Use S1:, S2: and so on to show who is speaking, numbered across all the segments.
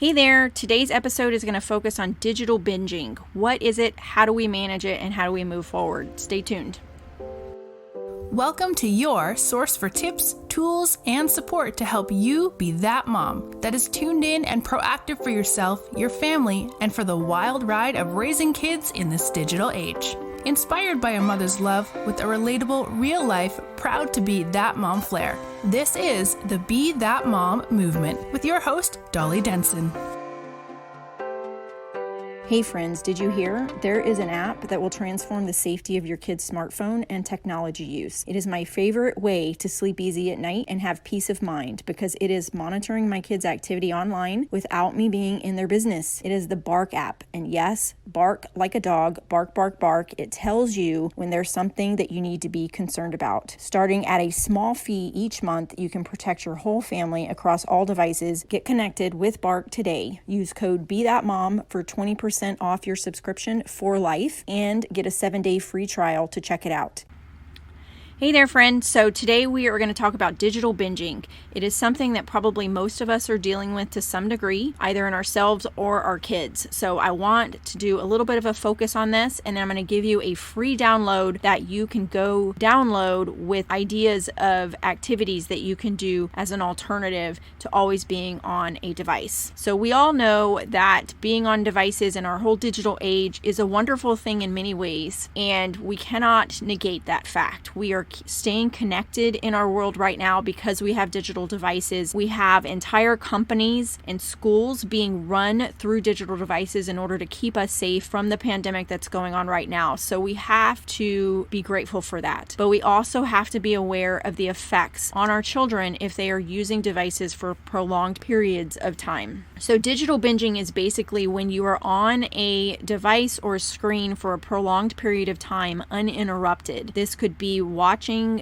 S1: Hey there, today's episode is going to focus on digital binging. What is it, how do we manage it, and how do we move forward? Stay tuned.
S2: Welcome to your source for tips, tools, and support to help you be that mom that is tuned in and proactive for yourself, your family, and for the wild ride of raising kids in this digital age. Inspired by a mother's love with a relatable, real-life, proud-to-be that mom flair. This is the Be That Mom movement with your host, Dolly Denson.
S1: Hey friends, did you hear? There is an app that will transform the safety of your kid's smartphone and technology use. It is my favorite way to sleep easy at night and have peace of mind because it is monitoring my kids' activity online without me being in their business. It is the Bark app, and yes, bark like a dog, bark, bark, bark. It tells you when there's something that you need to be concerned about. Starting at a small fee each month, you can protect your whole family across all devices. Get connected with Bark today. Use code BeThatMom for 20% off your subscription for life and get a 7-day free trial to check it out. Hey there, friend. So today we are going to talk about digital binging. It is something that probably most of us are dealing with to some degree, either in ourselves or our kids. So I want to do a little bit of a focus on this, and I'm going to give you a free download that you can go download with ideas of activities that you can do as an alternative to always being on a device. So we all know that being on devices in our whole digital age is a wonderful thing in many ways, and we cannot negate that fact. We are staying connected in our world right now because we have digital devices. We have entire companies and schools being run through digital devices in order to keep us safe from the pandemic that's going on right now. So we have to be grateful for that. But we also have to be aware of the effects on our children if they are using devices for prolonged periods of time. So digital binging is basically when you are on a device or a screen for a prolonged period of time uninterrupted. This could be watching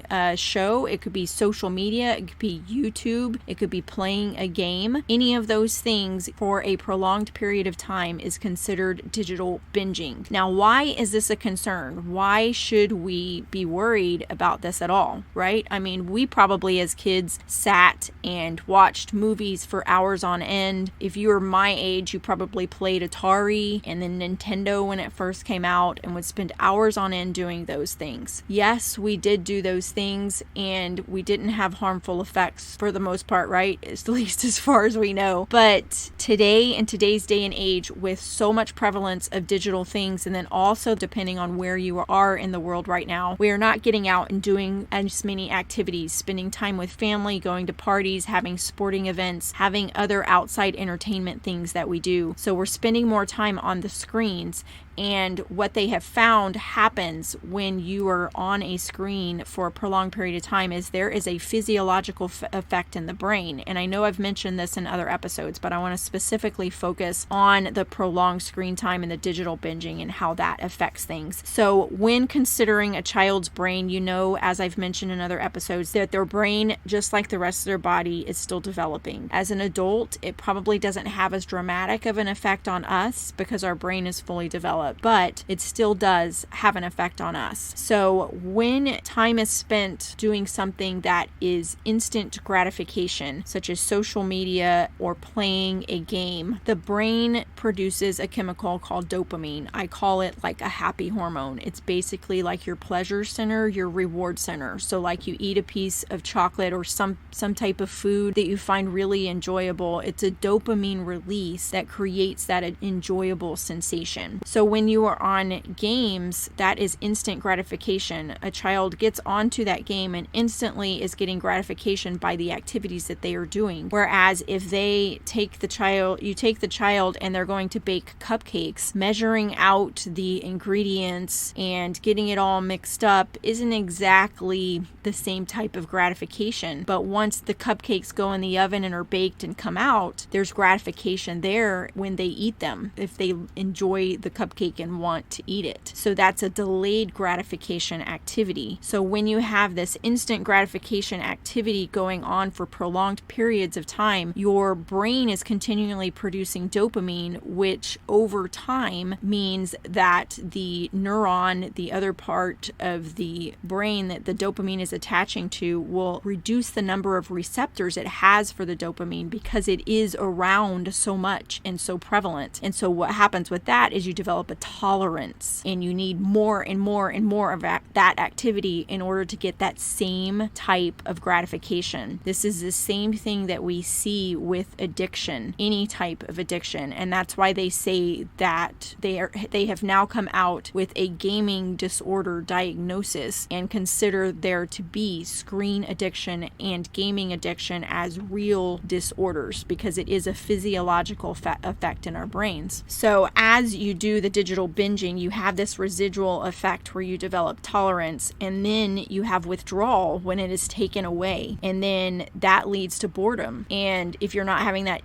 S1: a show, it could be social media, it could be YouTube, it could be playing a game. Any of those things for a prolonged period of time is considered digital binging. Now, why is this a concern? Why should we be worried about this at all, right? I mean, we probably as kids sat and watched movies for hours on end. If you were my age, you probably played Atari and then Nintendo when it first came out and would spend hours on end doing those things. Yes, we did do those things and we didn't have harmful effects for the most part, right? At least as far as we know. But today, in today's day and age, with so much prevalence of digital things, and then also depending on where you are in the world right now, we are not getting out and doing as many activities, spending time with family, going to parties, having sporting events, having other outside entertainment things that we do. So we're spending more time on the screens. And what they have found happens when you are on a screen for a prolonged period of time is there is a physiological effect in the brain. And I know I've mentioned this in other episodes, but I want to specifically focus on the prolonged screen time and the digital binging and how that affects things. So when considering a child's brain, you know, as I've mentioned in other episodes, that their brain, just like the rest of their body, is still developing. As an adult, it probably doesn't have as dramatic of an effect on us because our brain is fully developed, but it still does have an effect on us. So when time is spent doing something that is instant gratification, such as social media or playing a game, the brain produces a chemical called dopamine. I call it like a happy hormone. It's basically like your pleasure center, your reward center. So like you eat a piece of chocolate or some type of food that you find really enjoyable, it's a dopamine release that creates that enjoyable sensation. So when you are on games, that is instant gratification. A child gets onto that game and instantly is getting gratification by the activities that they are doing. Whereas if you take the child and they're going to bake cupcakes, measuring out the ingredients and getting it all mixed up isn't exactly the same type of gratification. But once the cupcakes go in the oven and are baked and come out, there's gratification there when they eat them, if they enjoy the cupcake and want to eat it. So that's a delayed gratification activity. So so when you have this instant gratification activity going on for prolonged periods of time, your brain is continually producing dopamine, which over time means that the neuron, the other part of the brain that the dopamine is attaching to, will reduce the number of receptors it has for the dopamine because it is around so much and so prevalent. And so what happens with that is you develop a tolerance, and you need more and more and more of that activity in order to get that same type of gratification. This is the same thing that we see with addiction, any type of addiction. And that's why they say that they have now come out with a gaming disorder diagnosis and consider there to be screen addiction and gaming addiction as real disorders, because it is a physiological effect in our brains. So as you do the digital binging, you have this residual effect where you develop tolerance, and then you have withdrawal when it is taken away, and then that leads to boredom. And if you're not having that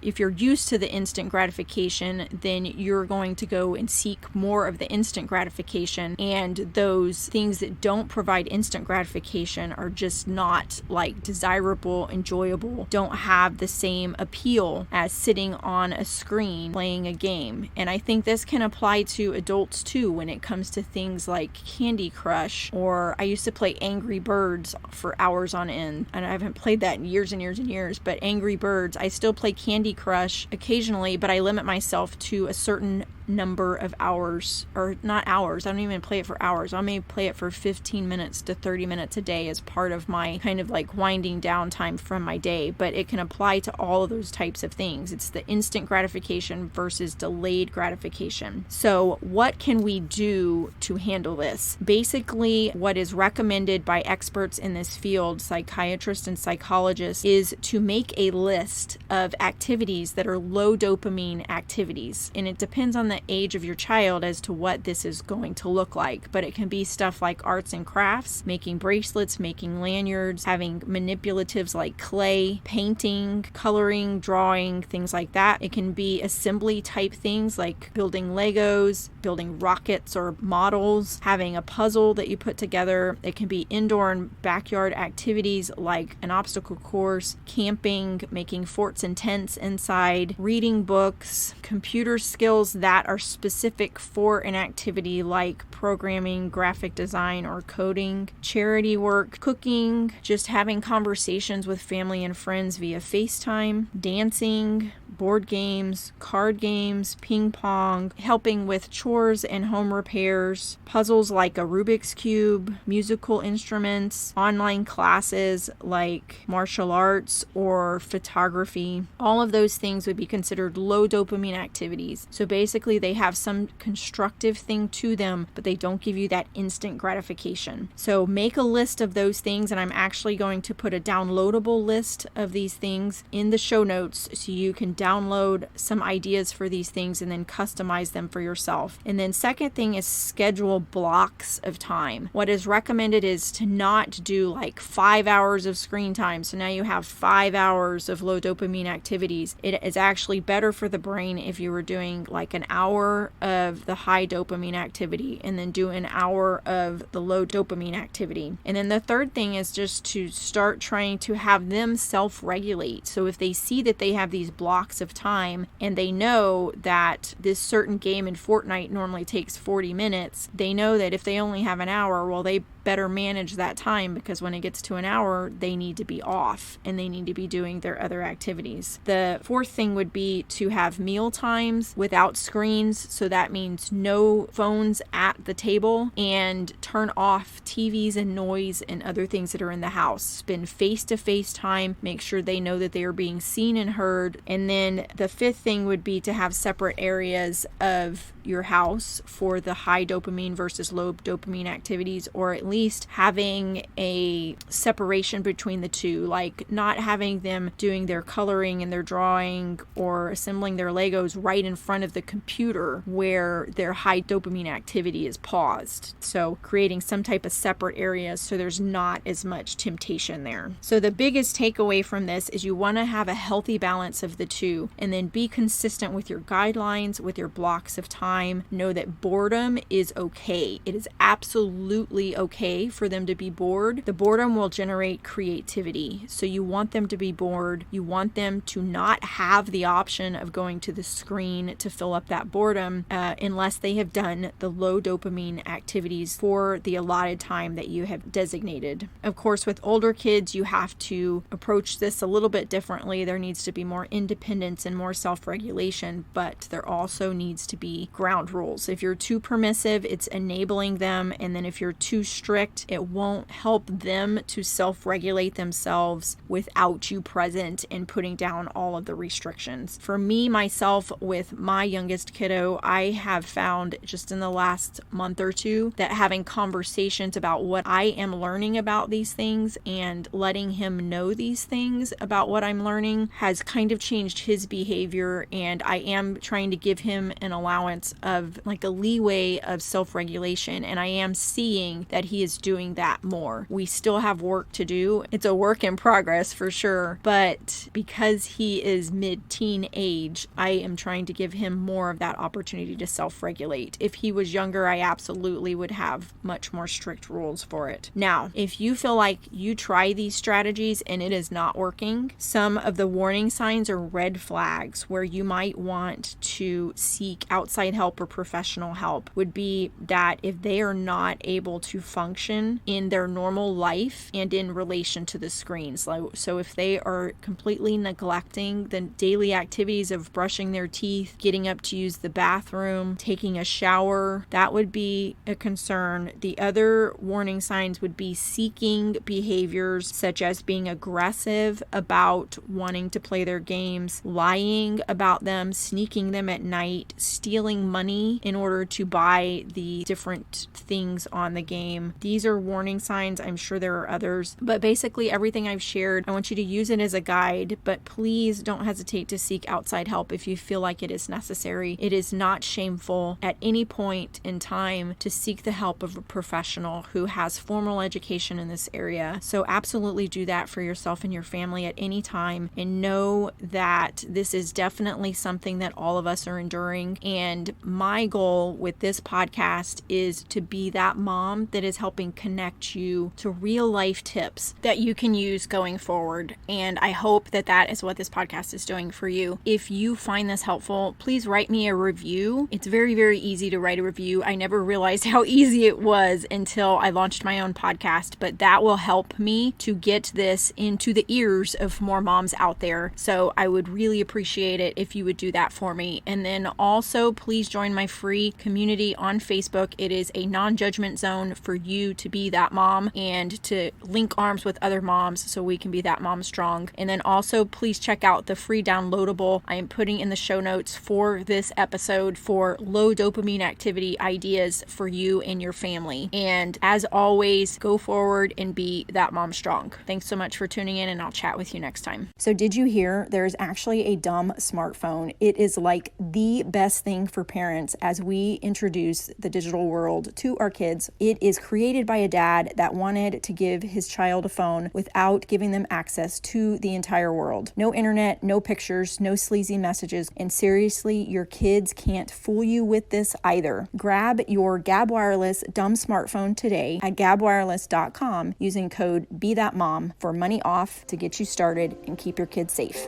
S1: if you're used to the instant gratification, then you're going to go and seek more of the instant gratification, and those things that don't provide instant gratification are just not like desirable, enjoyable, don't have the same appeal as sitting on a screen playing a game. And I think this can apply to adults too when it comes to things like Candy Crush, or I used to play Angry Birds for hours on end, and I haven't played that in years and years and years, but Angry Birds, I still play Candy Crush occasionally, but I limit myself to a certain number of hours, or not hours, I don't even play it for hours. I may play it for 15 minutes to 30 minutes a day as part of my kind of like winding down time from my day, but it can apply to all of those types of things. It's the instant gratification versus delayed gratification. So what can we do to handle this? Basically, what is recommended by experts in this field, psychiatrists and psychologists, is to make a list of activities that are low dopamine activities. And it depends on the age of your child as to what this is going to look like, but it can be stuff like arts and crafts, making bracelets, making lanyards, having manipulatives like clay, painting, coloring, drawing, things like that. It can be assembly type things like building Legos, building rockets or models, having a puzzle that you put together. It can be indoor and backyard activities like an obstacle course, camping, making forts and tents inside, reading books, computer skills that are specific for an activity like programming, graphic design, or coding, charity work, cooking, just having conversations with family and friends via FaceTime, dancing, board games, card games, ping pong, helping with chores and home repairs, puzzles like a Rubik's Cube, musical instruments, online classes like martial arts or photography. All of those things would be considered low dopamine activities. So basically they have some constructive thing to them, but they don't give you that instant gratification. So make a list of those things, and I'm actually going to put a downloadable list of these things in the show notes so you can download some ideas for these things and then customize them for yourself. And then second thing is schedule blocks of time. What is recommended is to not do like 5 hours of screen time. So now you have 5 hours of low dopamine activities. It is actually better for the brain if you were doing like an hour of the high dopamine activity and then do an hour of the low dopamine activity. And then the third thing is just to start trying to have them self-regulate. So if they see that they have these blocks of time and they know that this certain game in Fortnite normally takes 40 minutes, they know that if they only have an hour, well, they better manage that time, because when it gets to an hour, they need to be off and they need to be doing their other activities. The fourth thing would be to have meal times without screens. So that means no phones at the table, and turn off TVs and noise and other things that are in the house. Spend face-to-face time. Make sure they know that they are being seen and heard. And then the fifth thing would be to have separate areas of your house for the high dopamine versus low dopamine activities, or at least having a separation between the two, like not having them doing their coloring and their drawing or assembling their Legos right in front of the computer where their high dopamine activity is paused. So creating some type of separate areas so there's not as much temptation there. So the biggest takeaway from this is you want to have a healthy balance of the two, and then be consistent with your guidelines, with your blocks of time, time know that boredom is okay. It is absolutely okay for them to be bored. The boredom will generate creativity. So you want them to be bored. You want them to not have the option of going to the screen to fill up that boredom unless they have done the low dopamine activities for the allotted time that you have designated. Of course, with older kids, you have to approach this a little bit differently. There needs to be more independence and more self-regulation, but there also needs to be ground rules. If you're too permissive, it's enabling them, and then if you're too strict, it won't help them to self-regulate themselves without you present and putting down all of the restrictions. For me, myself, with my youngest kiddo, I have found just in the last month or two that having conversations about what I am learning about these things and letting him know these things about what I'm learning has kind of changed his behavior, and I am trying to give him an allowance of like a leeway of self-regulation, and I am seeing that he is doing that more. We still have work to do. It's a work in progress for sure, but because he is mid-teen age, I am trying to give him more of that opportunity to self-regulate. If he was younger, I absolutely would have much more strict rules for it. Now, if you feel like you try these strategies and it is not working, some of the warning signs or red flags where you might want to seek outside help or professional help would be that if they are not able to function in their normal life and in relation to the screens. So if they are completely neglecting the daily activities of brushing their teeth, getting up to use the bathroom, taking a shower, that would be a concern. The other warning signs would be seeking behaviors such as being aggressive about wanting to play their games, lying about them, sneaking them at night, stealing money in order to buy the different things on the game. These are warning signs. I'm sure there are others, but basically everything I've shared, I want you to use it as a guide, but please don't hesitate to seek outside help if you feel like it is necessary. It is not shameful at any point in time to seek the help of a professional who has formal education in this area. So absolutely do that for yourself and your family at any time, and know that this is definitely something that all of us are enduring. And my goal with this podcast is to be that mom that is helping connect you to real life tips that you can use going forward. And I hope that that is what this podcast is doing for you. If you find this helpful, please write me a review. It's very, very easy to write a review. I never realized how easy it was until I launched my own podcast, but that will help me to get this into the ears of more moms out there. So I would really appreciate it if you would do that for me. And then also, please join my free community on Facebook. It is a non-judgment zone for you to be that mom and to link arms with other moms so we can be that mom strong. And then also, please check out the free downloadable I am putting in the show notes for this episode for low dopamine activity ideas for you and your family. And as always, go forward and be that mom strong. Thanks so much for tuning in, and I'll chat with you next time. So did you hear there's actually a dumb smartphone? It is like the best thing for parents as we introduce the digital world to our kids. It is created by a dad that wanted to give his child a phone without giving them access to the entire world. No internet, no pictures, no sleazy messages, and seriously, your kids can't fool you with this either. Grab your Gab Wireless dumb smartphone today at gabwireless.com using code BeThatMom for money off to get you started and keep your kids safe.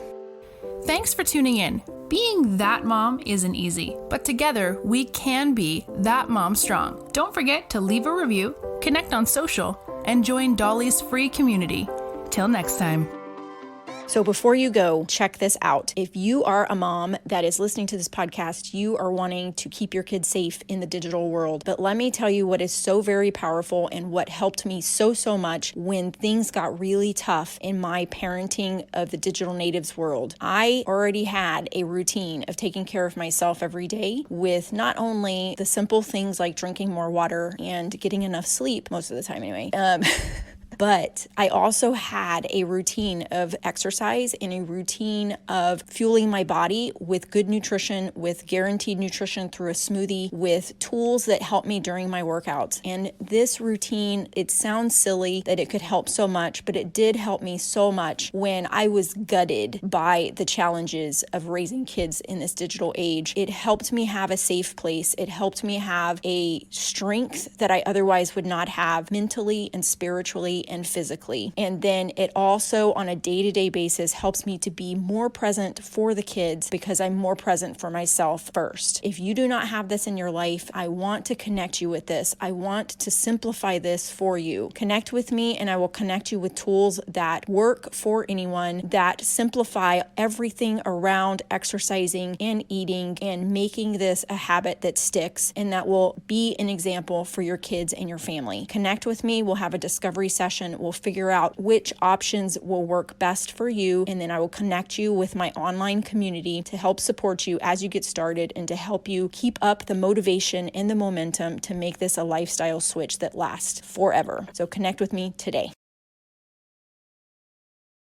S2: Thanks for tuning in. Being that mom isn't easy, but together we can be that mom strong. Don't forget to leave a review, connect on social, and join Dolly's free community. Till next time.
S1: So before you go, check this out. If you are a mom that is listening to this podcast, you are wanting to keep your kids safe in the digital world. But let me tell you what is so very powerful and what helped me so much when things got really tough in my parenting of the digital natives world. I already had a routine of taking care of myself every day with not only the simple things like drinking more water and getting enough sleep, most of the time anyway, but I also had a routine of exercise and a routine of fueling my body with good nutrition, with guaranteed nutrition through a smoothie, with tools that help me during my workouts. And this routine, it sounds silly that it could help so much, but it did help me so much when I was gutted by the challenges of raising kids in this digital age. It helped me have a safe place. It helped me have a strength that I otherwise would not have mentally and spiritually and physically. And then it also on a day-to-day basis helps me to be more present for the kids because I'm more present for myself first. If you do not have this in your life, I want to connect you with this. I want to simplify this for you. Connect with me and I will connect you with tools that work for anyone, that simplify everything around exercising and eating and making this a habit that sticks and that will be an example for your kids and your family. Connect with me. We'll have a discovery session. We'll figure out which options will work best for you. And then I will connect you with my online community to help support you as you get started and to help you keep up the motivation and the momentum to make this a lifestyle switch that lasts forever. So connect with me today.